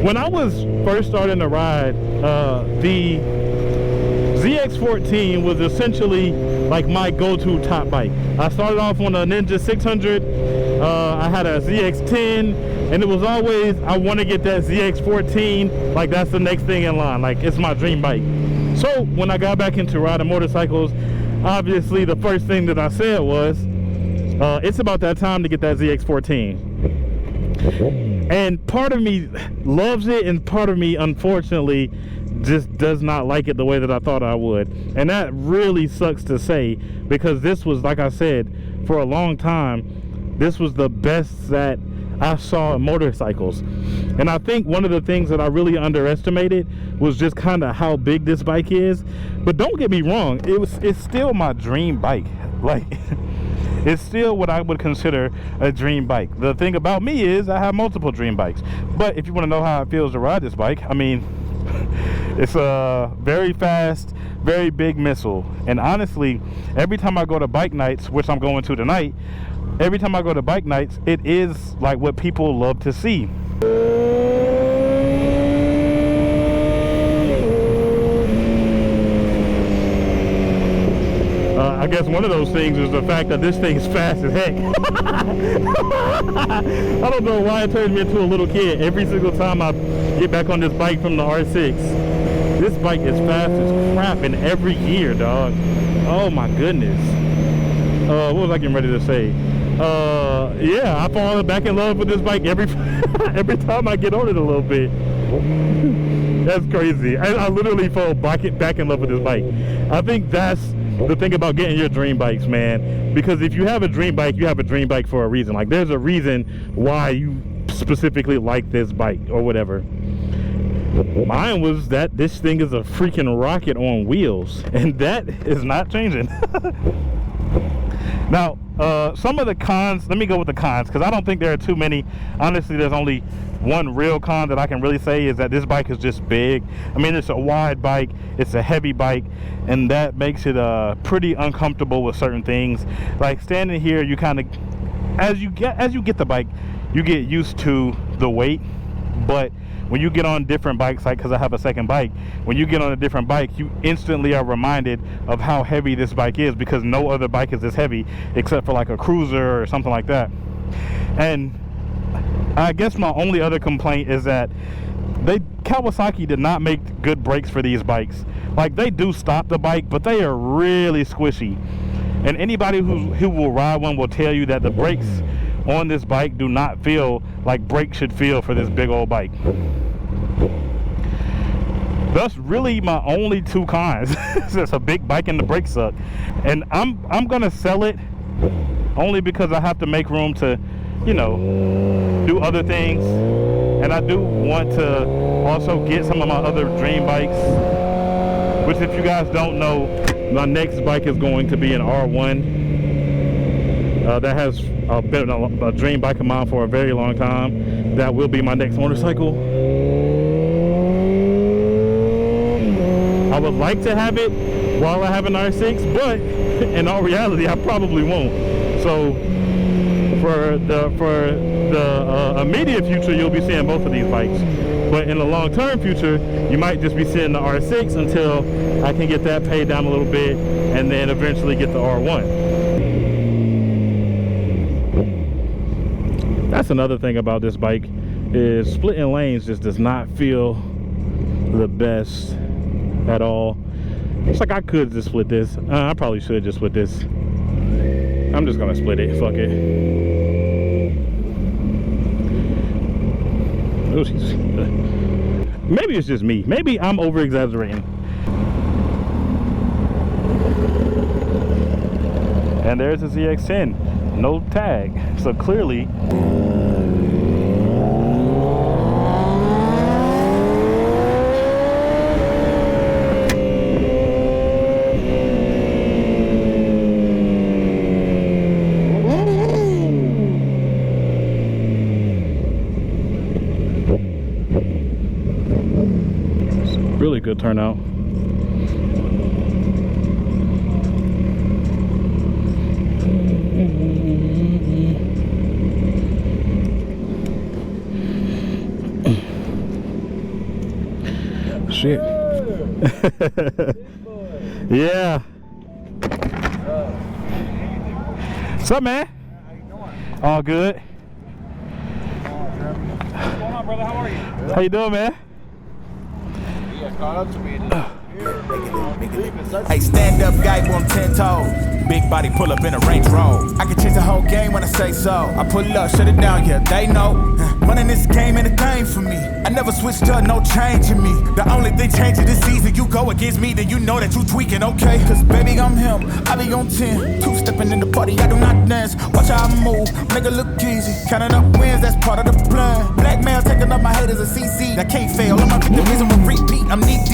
When I was first starting to ride, the ZX14 was essentially like my go-to top bike. I started off on a Ninja 600. I had a ZX10, and it was always, I want to get that ZX14. Like, that's the next thing in line. Like, it's my dream bike. So when I got back into riding motorcycles, obviously the first thing that I said was, it's about that time to get that ZX14. And part of me loves it, and part of me, unfortunately, just does not like it the way that I thought I would. And that really sucks to say, because this was, like I said, for a long time, this was the best that I saw in motorcycles. And I think one of the things that I really underestimated was just kind of how big this bike is. But don't get me wrong, it's still my dream bike. Like, it's still what I would consider a dream bike. The thing about me is I have multiple dream bikes. But if you want to know how it feels to ride this bike, I mean, it's a very fast, very big missile. And honestly, every time I go to bike nights, which I'm going to tonight, every time I go to bike nights, it is like what people love to see. I guess one of those things is the fact that this thing is fast as heck. I don't know why it turns me into a little kid every single time I get back on this bike from the R6. This bike is fast as crap in every gear, dog. Oh my goodness. What was I getting ready to say? Yeah, I fall back in love with this bike every time I get on it a little bit. That's crazy. I literally fall back in love with this bike. I think that's the thing about getting your dream bikes, man. Because if you have a dream bike, you have a dream bike for a reason. Like, there's a reason why you specifically like this bike or whatever. Mine was that this thing is a freaking rocket on wheels, and that is not changing. Now, some of the cons, let me go with the cons, because I don't think there are too many. Honestly, there's only one real con that I can really say, is that this bike is just big. I mean, it's a wide bike, it's a heavy bike, and that makes it pretty uncomfortable with certain things. Like, standing here, you kind of, as you get the bike, you get used to the weight. But when you get on different bikes, like, because I have a second bike, when you get on a different bike, you instantly are reminded of how heavy this bike is, because no other bike is this heavy except for like a cruiser or something like that. And I guess my only other complaint is that Kawasaki did not make good brakes for these bikes. Like, they do stop the bike, but they are really squishy. And anybody who will ride one will tell you that the brakes on this bike do not feel like brakes should feel for this big old bike. That's really my only two cons. It's a big bike and the brakes suck. And I'm gonna sell it only because I have to make room to, you know, do other things. And I do want to also get some of my other dream bikes, which, if you guys don't know, my next bike is going to be an R1. That has been a dream bike of mine for a very long time. That will be my next motorcycle. I would like to have it while I have an R6, but in all reality, I probably won't. So for the immediate future, you'll be seeing both of these bikes. But in the long-term future, you might just be seeing the R6 until I can get that paid down a little bit, and then eventually get the R1. That's another thing about this bike, is splitting lanes just does not feel the best at all. It's like I could just split this. I probably should just split this. I'm just gonna split it. Fuck it. Oh, maybe it's just me. Maybe I'm over exaggerating. And there's a ZX10. No tag. So clearly, really good turnout. Shit. Yeah. What's up, man? How you doing? All good. What's going on, brother? How are you? How you doing, man? Yeah, caught up to me. Hey, stand up guy on 10 toes. Big body pull up in a Range Rover. I can change the whole game when I say so. I pull up, shut it down, yeah, they know. Running this game ain't a thing for me. I never switched up, no change in me. The only thing changing this season, you go against me, then you know that you tweaking, okay? Cause baby, I'm him, I be on 10. Two stepping in the party, I do not dance. Watch how I move, make it look easy. Counting up wins, that's part of the plan. Blackmail taking up my haters a CC. That can't fail, all my victims, I'm a repeat, I'm knee deep.